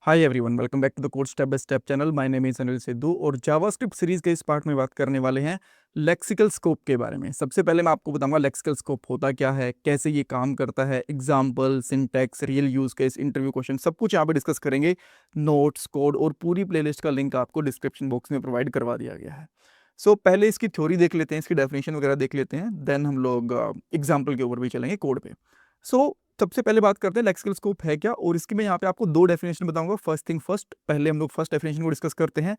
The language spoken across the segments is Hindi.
Hi everyone, welcome back to the code step by step channel. My name is Anil Sidhu और जावास्क्रिप्ट सीरीज के इस पार्ट में बात करने वाले हैं लेक्सिकल स्कोप के बारे में। सबसे पहले मैं आपको बताऊंगा लेक्सिकल स्कोप होता क्या है, कैसे ये काम करता है, example, syntax, real use case, interview question, सब कुछ यहाँ पे डिस्कस करेंगे। नोट्स, कोड और पूरी प्लेलिस्ट का लिंक आपको डिस्क्रिप्शन बॉक्स में प्रोवाइड करवा दिया गया है। पहले इसकी थ्योरी देख लेते हैं, इसकी डेफिनेशन वगैरह देख लेते हैं, देन हम लोग एग्जाम्पल के ऊपर भी चलेंगे, कोड पे। सबसे पहले बात करते हैं लेक्सिकल स्कोप है क्या, और इसकी मैं यहाँ पे आपको दो डेफिनेशन बताऊंगा। फर्स्ट थिंग फर्स्ट, पहले हम लोग फर्स्ट डेफिनेशन को डिस्कस करते हैं।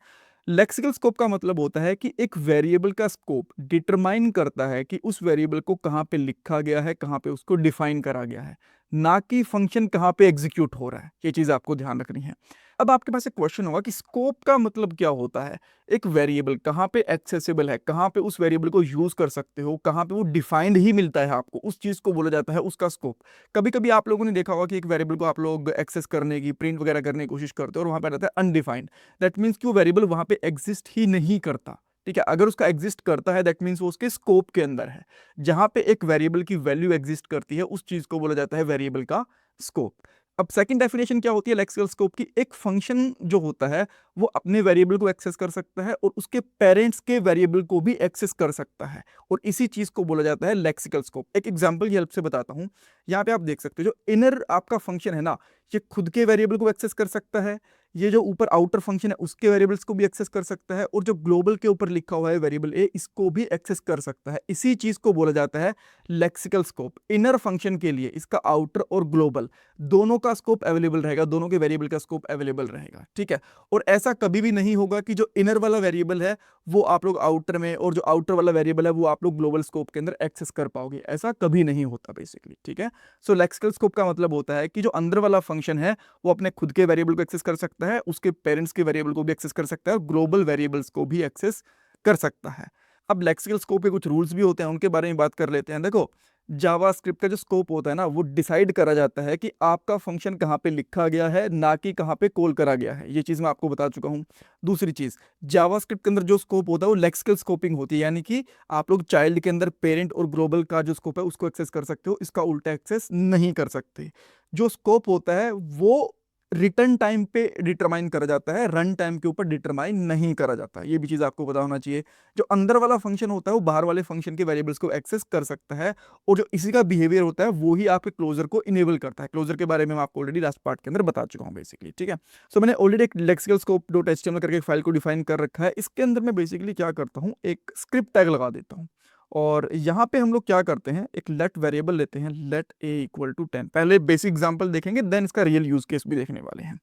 लेक्सिकल स्कोप का मतलब होता है कि एक वेरिएबल का स्कोप डिटरमाइन करता है कि उस वेरिएबल को कहाँ पे लिखा गया है, कहाँ पे उसको डिफाइन करा गया है, ना कि फंक्शन कहाँ पे एग्जीक्यूट हो रहा है। ये चीज आपको ध्यान रखनी है। अब आपके पास एक क्वेश्चन होगा कि स्कोप का मतलब क्या होता है। एक वेरिएबल कहाँ पे एक्सेसिबल है, कहाँ पे उस वेरिएबल को यूज कर सकते हो, कहाँ पे वो डिफाइंड ही मिलता है आपको, उस चीज को बोला जाता है उसका स्कोप। कभी कभी आप लोगों ने देखा होगा कि एक वेरिएबल को आप लोग एक्सेस करने की, प्रिंट वगैरह करने की कोशिश करते हो और वहां पे रहता है अनडिफाइंड। दैट मीन्स कि वो वेरिएबल वहां पे एग्जिस्ट ही नहीं करता। ठीक है, अगर उसका एग्जिस्ट करता है दैट मीन्स वो उसके स्कोप के अंदर है। जहां पे एक वेरिएबल की वैल्यू एग्जिस्ट करती है उस चीज को बोला जाता है वेरिएबल का स्कोप। अब सेकंड डेफिनेशन क्या होती है लेक्सिकल स्कोप की। एक फंक्शन जो होता है वो अपने वेरिएबल को एक्सेस कर सकता है और उसके पेरेंट्स के वेरिएबल को भी एक्सेस कर सकता है, और इसी चीज को बोला जाता है लेक्सिकल स्कोप। एक एग्जांपल की हेल्प से बताता हूं। यहाँ पे आप देख सकते हो जो इनर आपका फंक्शन है ना, ये खुद के वेरिएबल को एक्सेस कर सकता है। ये जो ऊपर आउटर फंक्शन है उसके वेरिएबल्स को भी एक्सेस कर सकता है, और जो ग्लोबल के ऊपर लिखा हुआ है वेरिएबल ए, इसको भी एक्सेस कर सकता है। इसी चीज को बोला जाता है लेक्सिकल स्कोप। इनर फंक्शन के लिए इसका आउटर और ग्लोबल दोनों का स्कोप अवेलेबल रहेगा, दोनों के वेरिएबल का स्कोप अवेलेबल रहेगा। ठीक है, और ऐसा कभी भी नहीं होगा कि जो इनर वाला वेरिएबल है वो आप लोग आउटर में, और जो आउटर वाला वेरिएबल है वो आप लोग ग्लोबल स्कोप के अंदर एक्सेस कर पाओगे। ऐसा कभी नहीं होता बेसिकली। ठीक है, लेक्सिकल स्कोप का मतलब होता है कि जो अंदर वाला फंक्शन है वो अपने खुद के वेरिएबल को एक्सेस कर सकता है, उसके पेरेंट्स के वेरिएबल को भी एक्सेस कर सकता है, और ग्लोबल वेरिएबल्स को भी एक्सेस कर सकता है। अब लेक्सिकल स्कोप के कुछ रूल्स भी होते हैं, उनके बारे में बात कर लेते हैं। देखो, जावास्क्रिप्ट का जो स्कोप होता है ना, वो डिसाइड करा जाता है कि आपका फंक्शन कहाँ पे लिखा गया है, ना कि कहाँ पे कॉल करा गया है। ये चीज मैं आपको बता चुका हूँ। दूसरी चीज, जावास्क्रिप्ट के अंदर जो स्कोप होता है वो लेक्सिकल स्कोपिंग होती है, यानी कि आप लोग चाइल्ड के अंदर पेरेंट और ग्लोबल का जो स्कोप है उसको एक्सेस कर सकते हो, इसका उल्टा एक्सेस नहीं कर सकते। जो स्कोप होता है वो रिटर्न टाइम पे डिटरमाइन करा जाता है, रन टाइम के ऊपर डिटरमाइन नहीं करा जाता है। ये भी चीज आपको पता होना चाहिए। जो अंदर वाला फंक्शन होता है वो बाहर वाले फंक्शन के वेरिएबल्स को एक्सेस कर सकता है, और जो इसी का बिहेवियर होता है वो ही आपके क्लोजर को इनेबल करता है। क्लोजर के बारे में मैं आपको ऑलरेडी लास्ट पार्ट के अंदर बता चुका हूँ बेसिकली। ठीक है, मैंने ऑलरेडी एक लेक्सिकल स्कोप डॉट एचटीएमएल करके एक फाइल को डिफाइन कर रखा है। इसके अंदर मैं बेसिकली क्या करता हूँ, एक स्क्रिप्ट टैग लगा देता हूँ, और यहाँ पे हम लोग क्या करते हैं, एक लेट वेरिएबल लेते हैं, लेट ए इक्वल टू 10। पहले बेसिक एग्जांपल देखेंगे, देन इसका रियल यूज केस भी देखने वाले हैं।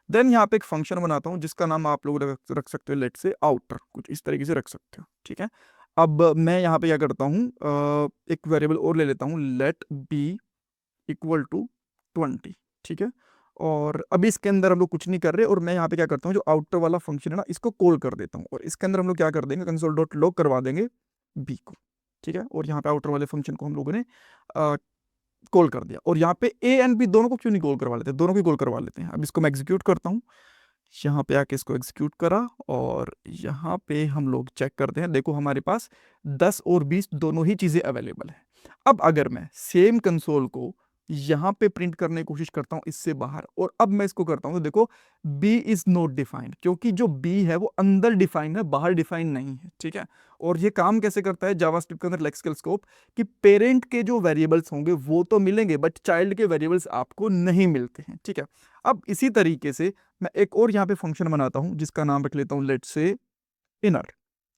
देन यहाँ पे एक फंक्शन बनाता हूँ जिसका नाम आप लोग रख सकते हो लेट से आउटर, कुछ इस तरीके से रख सकते हो। ठीक है, अब मैं यहाँ पे क्या करता हूँ, एक वेरिएबल और ले लेता हूँ, लेट बी इक्वल टू 20। ठीक है, और अभी इसके अंदर हम लोग कुछ नहीं कर रहे, और मैं यहाँ पे क्या करता हूँ, जो आउटर वाला फंक्शन है ना इसको कॉल कर देता हूँ, और इसके अंदर हम लोग क्या कर देंगे, कंसोल डॉट लॉग करवा देंगे बी को। ठीक है, और यहाँ पे आउटर वाले फंक्शन को हम लोगों ने कॉल कर दिया, और यहाँ पे ए एंड बी दोनों को क्यों नहीं कॉल करवा लेते, दोनों को कॉल करवा लेते हैं। अब इसको मैं एग्जीक्यूट करता हूँ, यहाँ पे आके इसको एग्जीक्यूट करा, और यहाँ पे हम लोग चेक करते हैं। देखो हमारे पास 10 और 20 दोनों ही चीजें अवेलेबल है। अब अगर मैं सेम कंसोल को यहाँ पे प्रिंट करने की कोशिश करता हूँ इससे बाहर, और अब मैं इसको करता हूँ, तो देखो b इज नॉट डिफाइंड, क्योंकि जो b है वो अंदर डिफाइंड है, बाहर डिफाइंड नहीं है। ठीक है, और ये काम कैसे करता है जावास्क्रिप्ट के अंदर लेक्सिकल स्कोप, कि पेरेंट के जो वेरिएबल्स होंगे वो तो मिलेंगे, बट चाइल्ड के वेरिएबल्स आपको नहीं मिलते हैं। ठीक है, अब इसी तरीके से मैं एक और यहाँ पे फंक्शन बनाता हूँ जिसका नाम रख लेता हूँ लेट से इनर।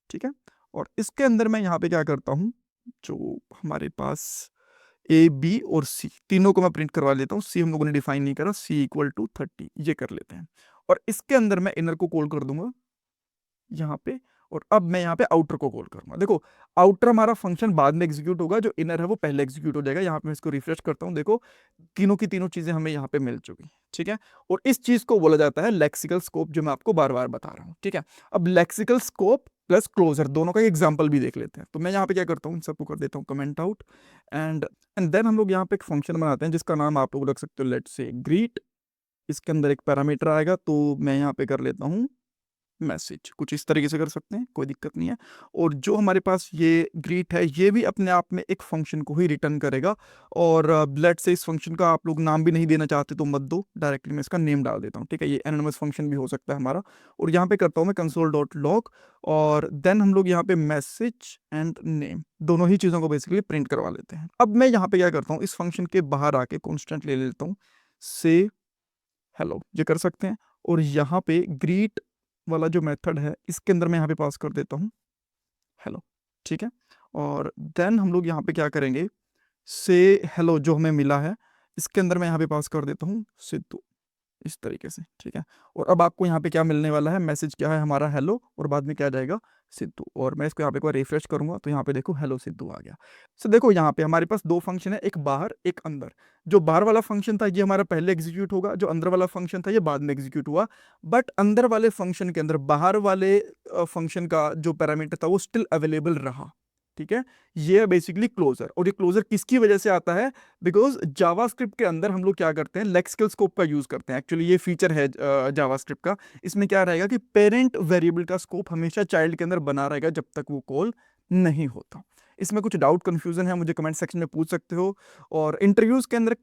ठीक है, और इसके अंदर मैं यहाँ पे क्या करता हूँ, जो हमारे पास ए बी और सी तीनों को मैं प्रिंट करवा लेता हूँ। सी हम लोगों ने डिफाइन नहीं करा, सी इक्वल टू 30 ये कर लेते हैं, और इसके अंदर मैं इनर को कॉल कर दूंगा यहाँ पे, और अब मैं यहाँ पे आउटर को कॉल करूंगा। देखो, आउटर हमारा फंक्शन बाद में एग्जीक्यूट होगा, जो इनर है वो पहले एग्जीक्यूट हो जाएगा। यहाँ पे मैं इसको रिफ्रेश करता हूँ, देखो तीनों की तीनों चीजें हमें यहाँ पे मिल चुकी हैं। ठीक है, और इस चीज को बोला जाता है लेक्सिकल स्कोप, जो मैं आपको बार बार बता रहा हूँ। ठीक है, अब लेक्सिकल स्कोप प्लस क्लोजर दोनों का एग्जाम्पल भी देख लेते हैं। तो मैं यहाँ पे क्या करता हूँ, इन सबको कर देता हूँ कमेंट आउट, एंड देन हम लोग यहाँ पे एक फंक्शन बनाते हैं जिसका नाम आप लोग रख सकते हो लेट से ग्रीट। इसके अंदर एक पैरामीटर आएगा, तो मैं यहाँ पे कर लेता हूँ मैसेज, कुछ इस तरीके से कर सकते हैं, कोई दिक्कत नहीं है। और जो हमारे पास ये ग्रीट है, ये भी अपने आप में एक फंक्शन को ही रिटर्न करेगा। और लेट्स से इस फंक्शन का आप लोग नाम भी नहीं देना चाहते तो मत दो, डायरेक्टली मैं इसका नेम डाल देता हूँ, ठीक है। ये एनोनिमस फंक्शन भी हो सकता है हमारा। और यहाँ पे करता हूँ मैं console.log, और देन हम लोग यहाँ पे मैसेज एंड नेम दोनों ही चीज़ों को बेसिकली प्रिंट करवा लेते हैं। अब मैं यहाँ पे क्या करता हूँ, इस फंक्शन के बाहर आके कॉन्स्टेंट ले लेता हूँ, से हेलो, ये कर सकते हैं। और यहाँ पे ग्रीट वाला जो मेथड है, इसके अंदर मैं यहाँ पे पास कर देता हूँ हेलो, ठीक है। और देन हम लोग यहाँ पे क्या करेंगे, से हेलो जो हमें मिला है, इसके अंदर मैं यहाँ पे पास कर देता हूँ सिद्धू, इस तरीके से, ठीक है। और अब आपको यहाँ पे क्या मिलने वाला है, मैसेज क्या है हमारा हेलो, और बाद में क्या आ जाएगा, सिद्धू। और मैं इसको यहाँ पे एक बार रिफ्रेश करूंगा तो यहाँ पे देखो हेलो सिद्धू आ गया। सो देखो यहाँ पे हमारे पास दो फंक्शन है, एक बाहर एक अंदर। जो बाहर वाला फंक्शन था ये हमारा पहले एग्जीक्यूट होगा, जो अंदर वाला फंक्शन था ये बाद में एग्जीक्यूट हुआ। बट अंदर वाले फंक्शन के अंदर बाहर वाले फंक्शन का जो पैरामीटर था वो स्टिल अवेलेबल रहा, ठीक है। ये है बेसिकली क्लोजर। और ये क्लोजर किसकी वजह से आता है, बिकॉज जावास्क्रिप्ट के अंदर हम लोग क्या करते हैं, लेक्सिकल स्कोप का यूज करते हैं। एक्चुअली ये फीचर है जावास्क्रिप्ट का। इसमें क्या रहेगा कि पेरेंट वेरिएबल का स्कोप हमेशा चाइल्ड के अंदर बना रहेगा जब तक वो कॉल नहीं होता। इसमें कुछ डाउट कंफ्यूजन है, मुझे कमेंट सेक्शन में पूछ सकते हो। और इंटरव्यूज के अंदर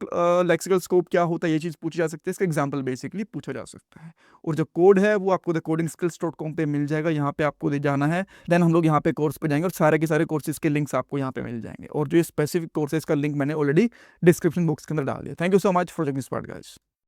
लेक्सिकल स्कोप क्या होता है ये चीज़ पूछी जा सकती है, इसका एग्जाम्पल बेसिकली पूछा जा सकता है। और जो कोड है वो आपको thecodingskills.com पे मिल जाएगा, यहाँ पे आपको दे जाना है। देन हम लोग यहाँ पे कोर्स पे जाएंगे और सारे के सारे कोर्सेज के लिंक्स आपको यहाँ पे मिल जाएंगे। और जो ये स्पेसिफिक कोर्सेज का लिंक मैंने ऑलरेडी डिस्क्रिप्शन बॉक्स के अंदर डाल दिया। Thank you so much for checking this part guys.